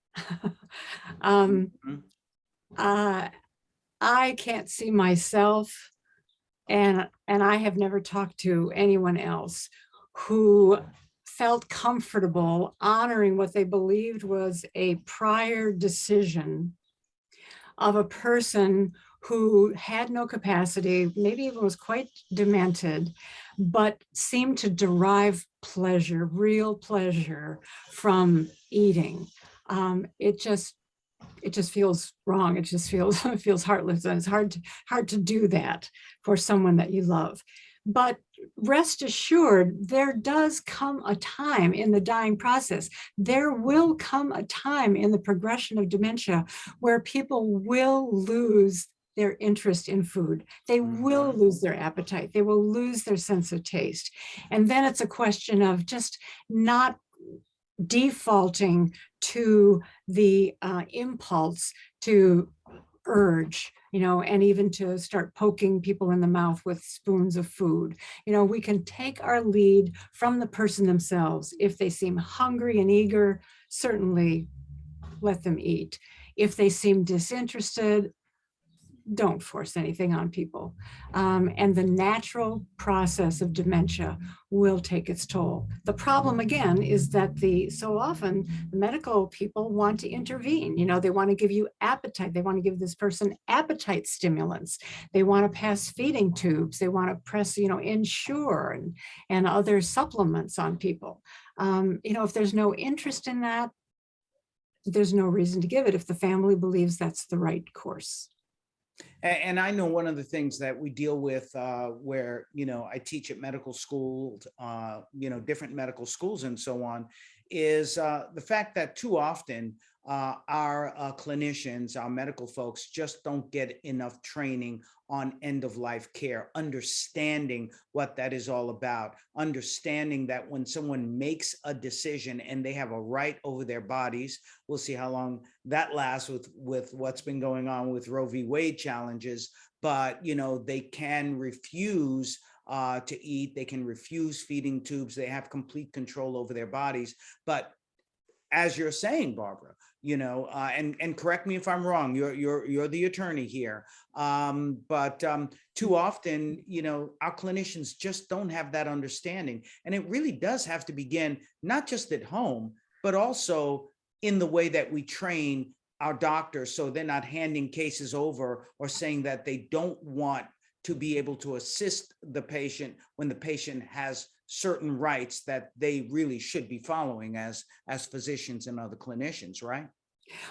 I can't see myself, and I have never talked to anyone else who felt comfortable honoring what they believed was a prior decision of a person who had no capacity, maybe even was quite demented, but seemed to derive pleasure, real pleasure from eating. It just feels wrong. It just feels heartless, and it's hard to do that for someone that you love. But rest assured, there does come a time in the dying process. There will come a time in the progression of dementia where people will lose their interest in food. They will lose their appetite. They will lose their sense of taste. And then it's a question of just not defaulting to the impulse to urge, you know, and even to start poking people in the mouth with spoons of food. You know, we can take our lead from the person themselves. If they seem hungry and eager, certainly let them eat. If they seem disinterested, don't force anything on people. And the natural process of dementia will take its toll. The problem again is that so often the medical people want to intervene. They want to give you appetite. They want to give this person appetite stimulants. They want to pass feeding tubes. They want to press, Ensure and other supplements on people. If there's no interest in that, there's no reason to give it if the family believes that's the right course. And I know one of the things that we deal with where, I teach at medical schools, different medical schools and so on, is the fact that too often our clinicians, our medical folks just don't get enough training on end-of-life care, understanding what that is all about, understanding that when someone makes a decision and they have a right over their bodies, we'll see how long that lasts with what's been going on with Roe v. Wade challenges, but they can refuse to eat, they can refuse feeding tubes, they have complete control over their bodies. But as you're saying, Barbara, and correct me if I'm wrong, you're the attorney here, but too often, our clinicians just don't have that understanding, and it really does have to begin not just at home, but also in the way that we train our doctors, so they're not handing cases over or saying that they don't want to be able to assist the patient when the patient has certain rights that they really should be following as physicians and other clinicians, right?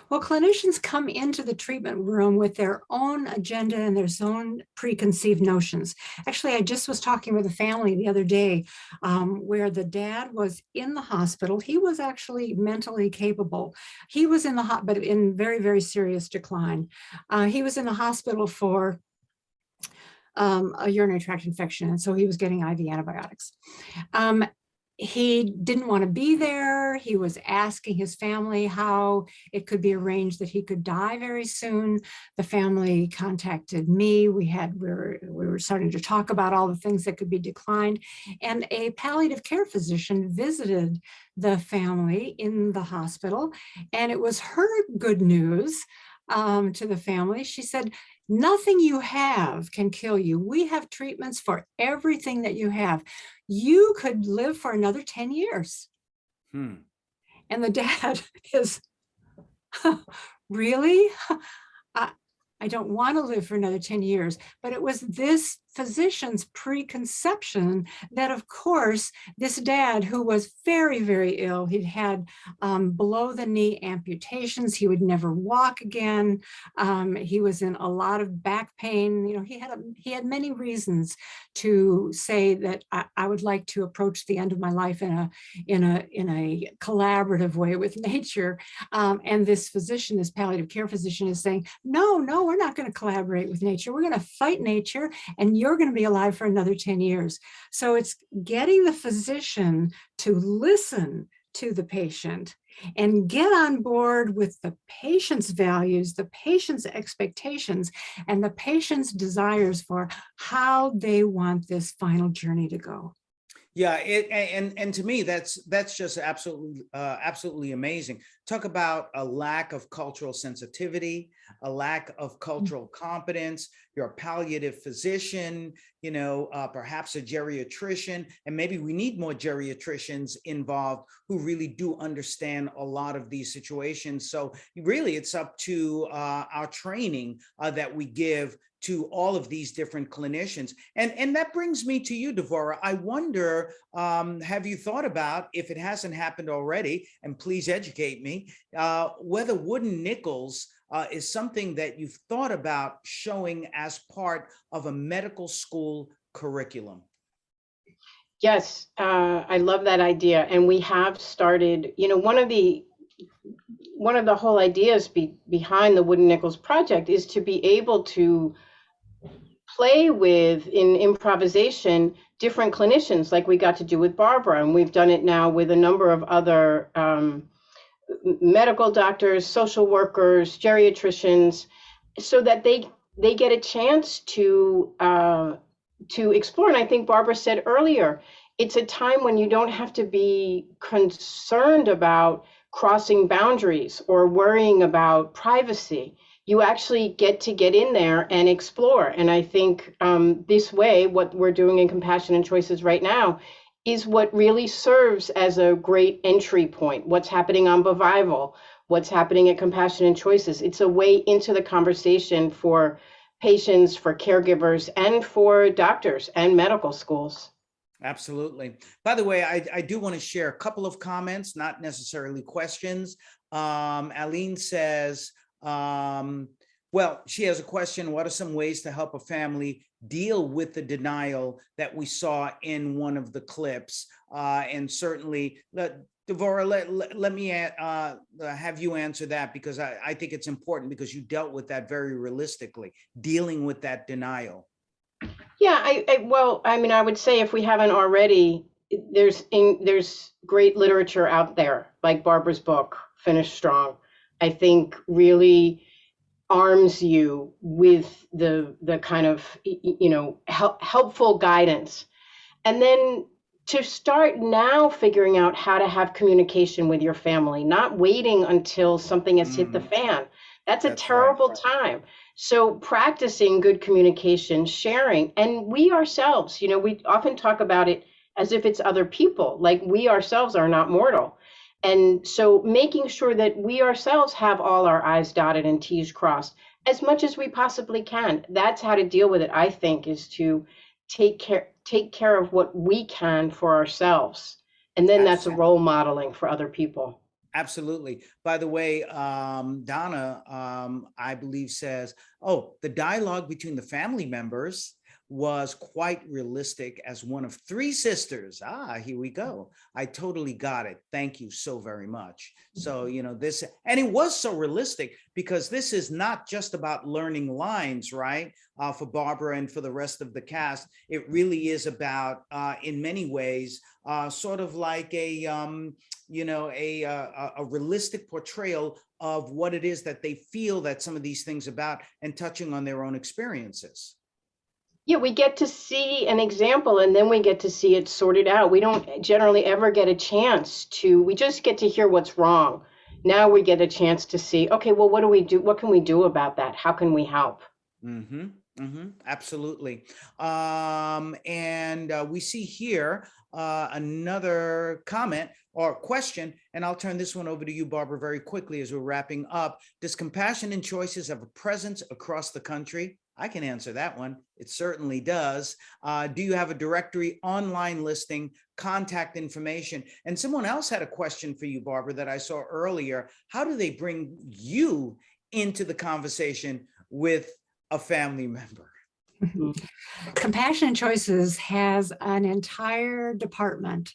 Well, clinicians come into the treatment room with their own agenda and their own preconceived notions. Actually, I just was talking with a family the other day where the dad was in the hospital. He was actually mentally capable. He was in the but in very, very serious decline. He was in the hospital for a urinary tract infection, and so he was getting IV antibiotics. He didn't want to be there. He was asking his family how it could be arranged that he could die very soon. The family contacted me. We were starting to talk about all the things that could be declined, and a palliative care physician visited the family in the hospital, and it was her good news to the family. She said, "Nothing you have can kill you. We have treatments for everything that you have. You could live for another 10 years. And the dad is, really? I don't want to live for another 10 years. But it was this physician's preconception that, of course, this dad, who was very, very ill, he'd had below the knee amputations, he would never walk again. He was in a lot of back pain. He had many reasons to say that I would like to approach the end of my life in a collaborative way with nature. And this physician, this palliative care physician, is saying, no, we're not going to collaborate with nature. We're going to fight nature, and you're going to be alive for another 10 years. So it's getting the physician to listen to the patient and get on board with the patient's values, the patient's expectations, and the patient's desires for how they want this final journey to go. Yeah, and to me, that's just absolutely amazing. Talk about a lack of cultural sensitivity, a lack of cultural competence. You're a palliative physician, perhaps a geriatrician, and maybe we need more geriatricians involved who really do understand a lot of these situations. So really, it's up to our training that we give to all of these different clinicians. And that brings me to you, Devorah. I wonder, have you thought about, if it hasn't happened already, and please educate me, whether wooden nickels is something that you've thought about showing as part of a medical school curriculum? Yes, I love that idea. And we have started, one of the whole ideas behind the Wooden Nickels Project is to be able to play with, in improvisation, different clinicians, like we got to do with Barbara, and we've done it now with a number of other medical doctors, social workers, geriatricians, so that they get a chance to explore. And I think Barbara said earlier, it's a time when you don't have to be concerned about crossing boundaries or worrying about privacy. you actually get to get in there and explore. And I think this way, what we're doing in Compassion and Choices right now is what really serves as a great entry point. What's happening on Bivival, what's happening at Compassion and Choices. It's a way into the conversation for patients, for caregivers, and for doctors and medical schools. Absolutely. By the way, I do want to share a couple of comments, not necessarily questions. Aline says, well, she has a question. What are some ways to help a family deal with the denial that we saw in one of the clips? And certainly, Devorah, let me have you answer that, because I think it's important, because you dealt with that very realistically, dealing with that denial. Yeah, well, I mean, I would say, if we haven't already, there's great literature out there, like Barbara's book, Finish Strong. I think really arms you with the kind of, helpful guidance. And then to start now figuring out how to have communication with your family, not waiting until something has hit the fan. That's a terrible time. So practicing good communication, sharing, and we ourselves, we often talk about it as if it's other people, like we ourselves are not mortal. And so making sure that we ourselves have all our I's dotted and T's crossed as much as we possibly can. That's how to deal with it, I think, is to take care of what we can for ourselves. And then that's a role modeling for other people. Absolutely. By the way, Donna, I believe, says, oh, the dialogue between the family members was quite realistic as one of three sisters. Here we go. I totally got it. Thank you so very much. So, this, and it was so realistic, because this is not just about learning lines, right? For Barbara and for the rest of the cast, it really is about, in many ways, sort of like a realistic portrayal of what it is that they feel that some of these things about, and touching on their own experiences. Yeah, we get to see an example, and then we get to see it sorted out. We don't generally ever get a chance to, we just get to hear what's wrong. Now we get a chance to see, okay, well, what do we do? What can we do about that? How can we help? Absolutely. And we see here another comment or question, and I'll turn this one over to you, Barbara, very quickly as we're wrapping up. Does Compassion and Choices have a presence across the country? I can answer that one. It certainly does. Do you have a directory, online listing, contact information? And someone else had a question for you, Barbara, that I saw earlier. How do they bring you into the conversation with a family member? Compassion and Choices has an entire department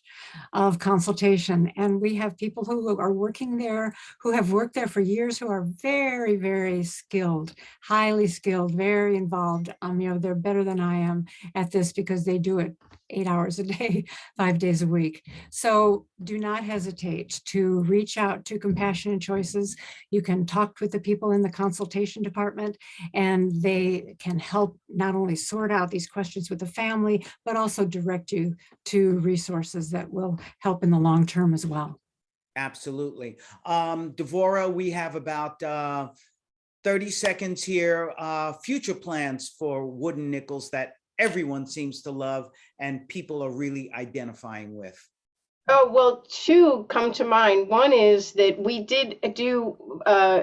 of consultation, and we have people who are working there, who have worked there for years, who are very, very skilled, highly skilled, very involved. They're better than I am at this, because they do it 8 hours a day, 5 days a week. So do not hesitate to reach out to Compassion and Choices. You can talk with the people in the consultation department, and they can help not only sort out these questions with the family, but also direct you to resources that will help in the long term as well. Absolutely. Devorah, we have about 30 seconds here. Future plans for Wooden Nickels that everyone seems to love and people are really identifying with. Oh, well, two come to mind. One is that we did do,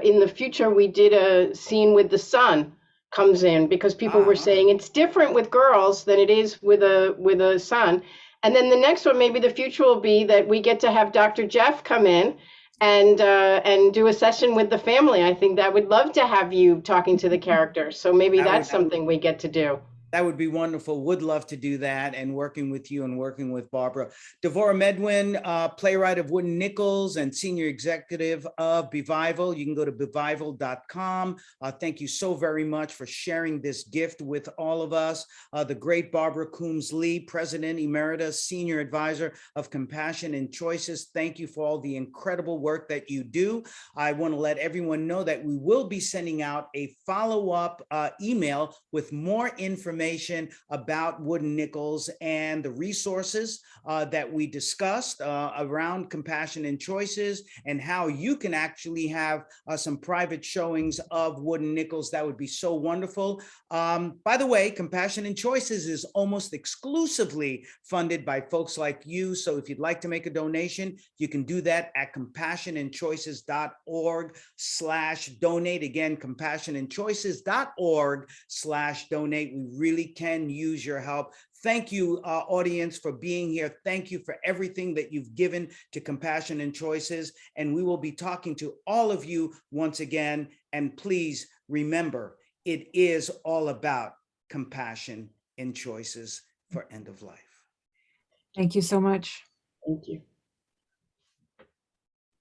in the future, we did a scene with the son comes in, because people were saying it's different with girls than it is with a son. And then the next one, maybe the future will be that we get to have Dr. Jeff come in and do a session with the family. I think that would love to have you talking to the characters. So maybe that's something we get to do. That would be wonderful. Would love to do that, and working with you and working with Barbara. Devorah Medwin, playwright of Wooden Nickels and senior executive of Bivival. You can go to bivival.com. Thank you so very much for sharing this gift with all of us. The great Barbara Coombs Lee, President Emeritus, Senior Advisor of Compassion and Choices. Thank you for all the incredible work that you do. I want to let everyone know that we will be sending out a follow-up email with more information information about wooden nickels and the resources that we discussed around compassion and choices, and how you can actually have some private showings of wooden nickels, that would be so wonderful. By the way, Compassion and Choices is almost exclusively funded by folks like you. So if you'd like to make a donation, you can do that at compassionandchoices.org/donate. Again, compassionandchoices.org/donate. We really can use your help. Thank you, audience, for being here. Thank you for everything that you've given to Compassion and Choices. And we will be talking to all of you once again. And please remember, it is all about compassion and choices for end of life. Thank you so much. Thank you.